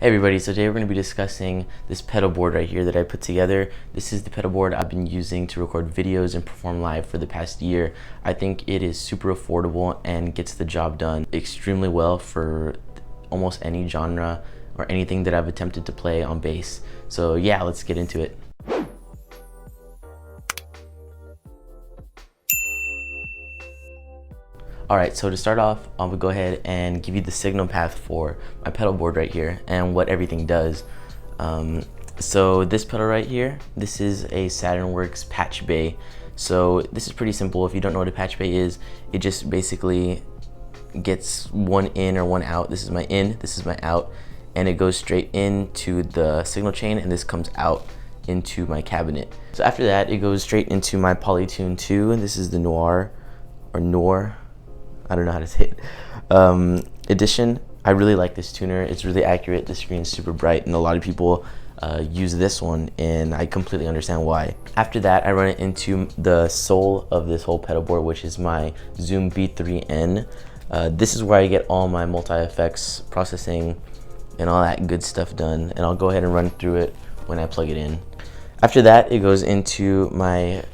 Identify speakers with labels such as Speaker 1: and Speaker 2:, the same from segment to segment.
Speaker 1: Hey everybody, so today we're going to be discussing this pedal board right here that I put together. This is the pedal board I've been using to record videos and perform live for the past year. I think it is super affordable and gets the job done extremely well for almost any genre or anything that I've attempted to play on bass. So yeah, let's get into it. Alright, so to start off, I'm gonna go ahead and give you the signal path for my pedal board right here and what everything does. So this pedal right here, this is a Saturn Works patch bay. So this is pretty simple. If you don't know what a patch bay is, it just basically gets one in or one out. This is my in, this is my out, and it goes straight into the signal chain, and this comes out into my cabinet. So after that, it goes straight into my Polytune 2, and this is the Noir, or Nor, I don't know how to say it, edition. I really like this tuner. It's really accurate. The screen's super bright, and a lot of people use this one, and I completely understand why. After that, I run it into the soul of this whole pedal board, which is my Zoom B3N. This is where I get all my multi-effects processing and all that good stuff done, and I'll go ahead and run through it when I plug it in. After that, it goes into my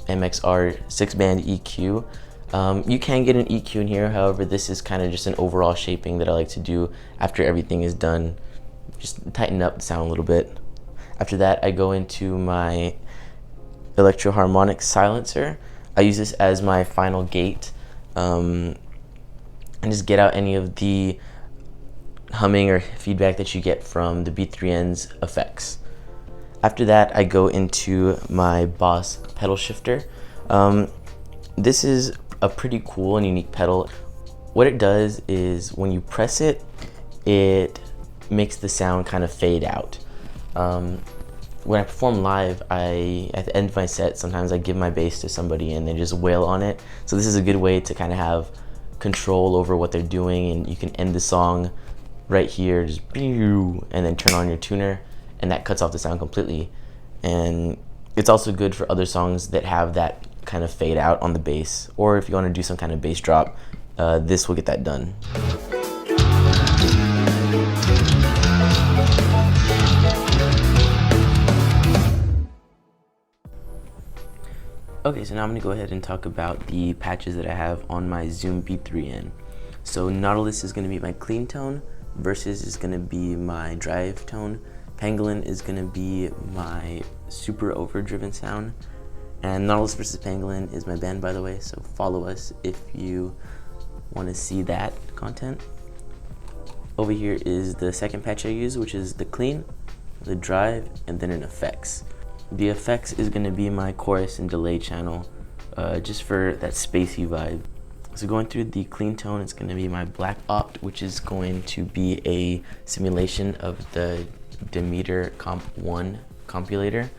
Speaker 1: MXR 6-band EQ. You can get an EQ in here, however, this is kind of just an overall shaping that I like to do after everything is done. Just tighten up the sound a little bit. After that, I go into my Electro-Harmonic silencer. I use this as my final gate, and just get out any of the humming or feedback that you get from the B3N's effects. After that, I go into my Boss pedal shifter. This is a pretty cool and unique pedal. What it does is when you press it, it makes the sound kind of fade out. When I perform live, at the end of my set, sometimes I give my bass to somebody and they just wail on it. So this is a good way to kind of have control over what they're doing, and you can end the song right here, just and then turn on your tuner, and that cuts off the sound completely. And it's also good for other songs that have that kind of fade out on the bass, or if you want to do some kind of bass drop, this will get that done. Okay, so now I'm going to go ahead and talk about the patches that I have on my Zoom B3N. So Nautilus is going to be my clean tone, Versus is going to be my drive tone, Pangolin is going to be my super overdriven sound, and Nautilus versus Pangolin is my band, by the way, so follow us if you want to see that content. Over here is the second patch I use, which is the clean, the drive, and then an effects. The effects is going to be my chorus and delay channel, just for that spacey vibe. So going through the clean tone, it's going to be my Black Opt, which is going to be a simulation of the Demeter Comp 1 compilator.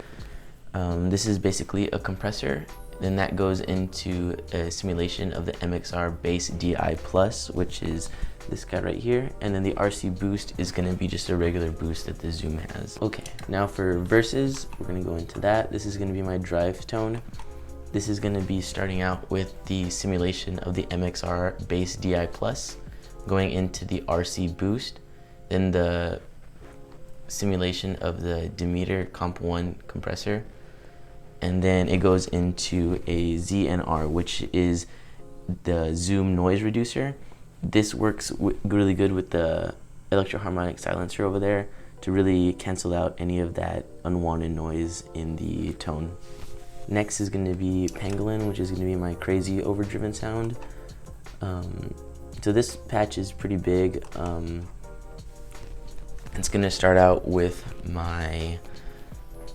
Speaker 1: This is basically a compressor, then that goes into a simulation of the MXR Bass DI Plus, which is this guy right here, and then the RC Boost is going to be just a regular boost that the Zoom has. Okay, now for verses, we're going to go into that. This is going to be my drive tone. This is going to be starting out with the simulation of the MXR Bass DI Plus, going into the RC Boost, then the simulation of the Demeter Comp 1 compressor, and then it goes into a ZNR, which is the Zoom noise reducer. This works really good with the Electro-Harmonic silencer over there to really cancel out any of that unwanted noise in the tone. Next is going to be Pangolin, which is going to be my crazy overdriven sound. So this patch is pretty big. It's going to start out with my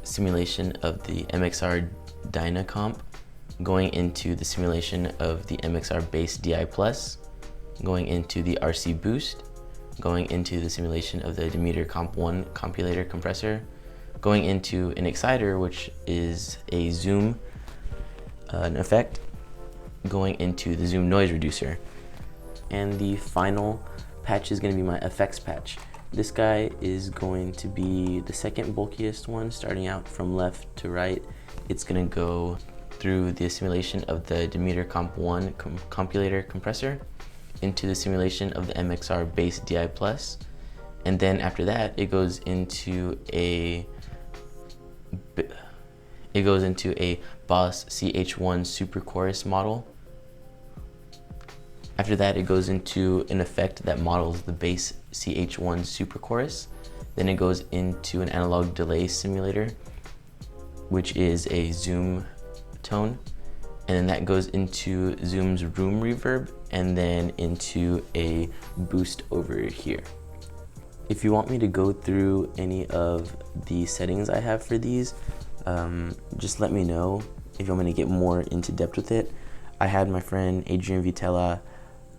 Speaker 1: simulation of the MXR Dynacomp, going into the simulation of the MXR Bass DI Plus, going into the RC Boost, going into the simulation of the Demeter Comp 1 compilator compressor, going into an exciter, which is a Zoom an effect, going into the Zoom noise reducer. And the final patch is going to be my effects patch. This guy is going to be the second bulkiest one, starting out from left to right. It's going to go through the simulation of the Demeter Comp 1 compilator compressor, into the simulation of the MXR Bass DI Plus, And then after that, it goes into a Boss CH1 Super Chorus model. After that, it goes into an effect that models the bass CH1 Super Chorus. Then it goes into an analog delay simulator, which is a Zoom tone. And then that goes into Zoom's room reverb, and then into a boost over here. If you want me to go through any of the settings I have for these, just let me know if you want me to get more into depth with it. I had my friend Adrian Vitella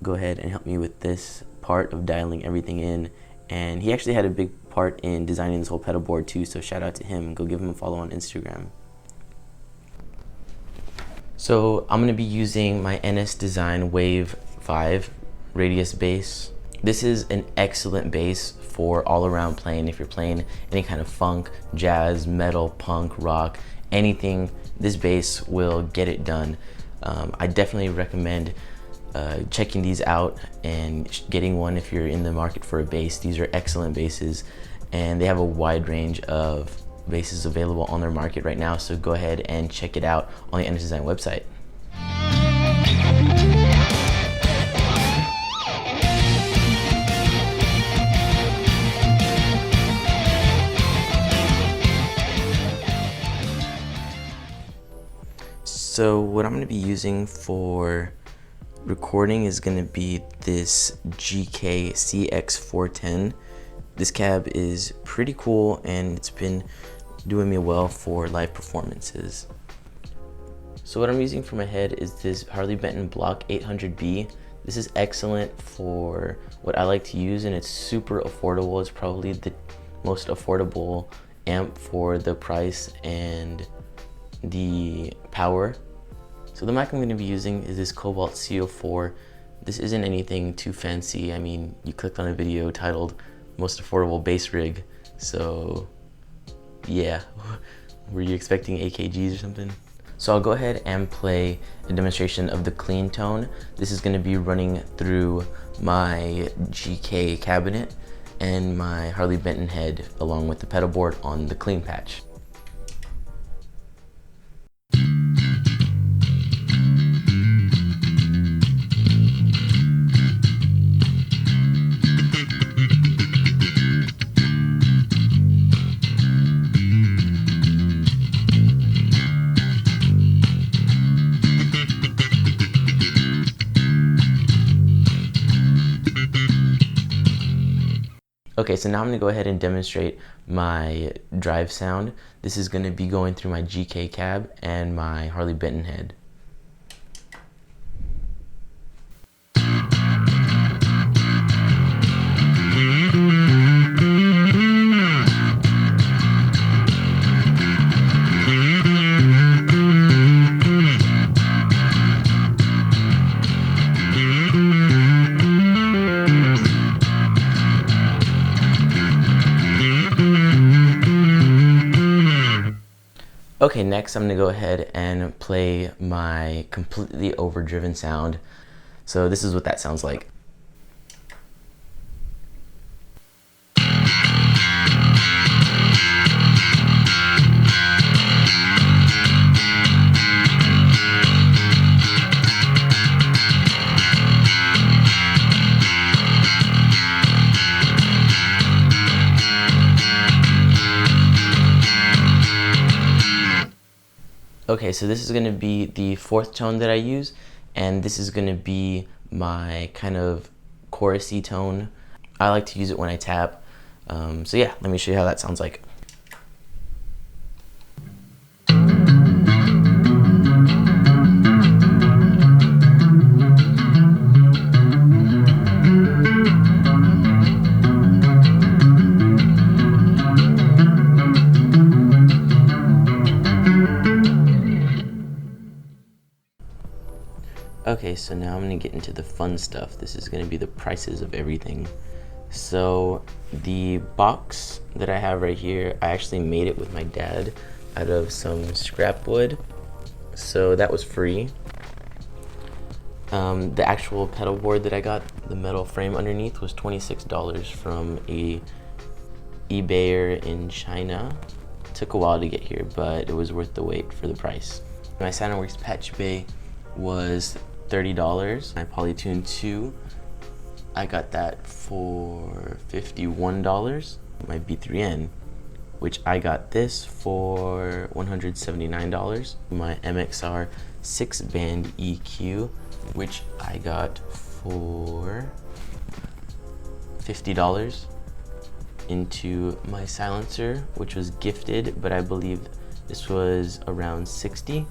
Speaker 1: go ahead and help me with this part of dialing everything in, and he actually had a big part in designing this whole pedal board too, so shout out to him. Go give him a follow on Instagram. So I'm going to be using my NS Design Wave 5 Radius bass. This is an excellent bass for all around playing. If you're playing any kind of funk, jazz, metal, punk, rock, anything, this bass will get it done. I definitely recommend checking these out and getting one if you're in the market for a bass. These are excellent basses, and they have a wide range of basses available on their market right now, so go ahead and check it out on the NS Design website. So what I'm going to be using for recording is going to be this GK CX410. This cab is pretty cool, and it's been doing me well for live performances. So what I'm using for my head is this Harley Benton Block 800B. This is excellent for what I like to use, and it's super affordable. It's probably the most affordable amp for the price and the power. So the mic I'm going to be using is this Cobalt CO4. This isn't anything too fancy. I mean, you clicked on a video titled most affordable bass rig, so yeah. Were you expecting AKGs or something? So I'll go ahead and play a demonstration of the clean tone. This is going to be running through my GK cabinet and my Harley Benton head, along with the pedal board on the clean patch. Okay, so now I'm going to go ahead and demonstrate my drive sound. This is going to be going through my GK cab and my Harley Benton head. Okay, next I'm gonna go ahead and play my completely overdriven sound. So this is what that sounds like. Okay, so this is going to be the fourth tone that I use, and this is going to be my kind of chorusy tone. I like to use it when I tap. So yeah, let me show you how that sounds like. Okay, so now I'm gonna get into the fun stuff. This is gonna be the prices of everything. So the box that I have right here, I actually made it with my dad out of some scrap wood. So that was free. The actual pedal board that I got, The metal frame underneath was $26 from a eBayer in China. Took a while to get here, but it was worth the wait for the price. My SaturnWorks Patch Bay was $30. My Polytune 2, I got that for $51. My B3N, which I got this for $179. My MXR 6-band EQ, which I got for $50. Into my silencer, which was gifted, but I believe this was around $60.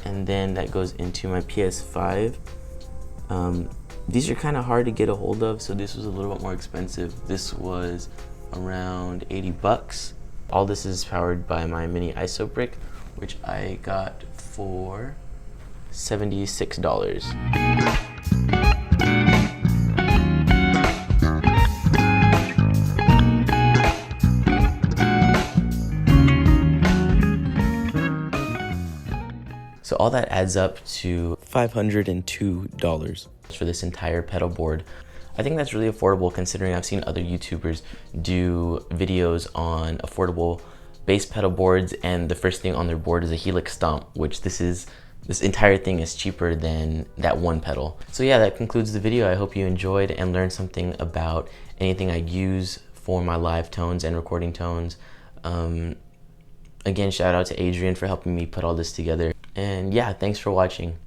Speaker 1: And then that goes into my PS5. These are kind of hard to get a hold of, so this was a little bit more expensive. This was around 80 bucks. All this is powered by my mini ISO brick, which I got for $76. So all that adds up to $502 for this entire pedal board. I think that's really affordable considering I've seen other YouTubers do videos on affordable bass pedal boards and the first thing on their board is a Helix Stomp, which this entire thing is cheaper than that one pedal. So yeah, that concludes the video. I hope you enjoyed and learned something about anything I use for my live tones and recording tones. Again, shout out to Adrian for helping me put all this together. And yeah, thanks for watching.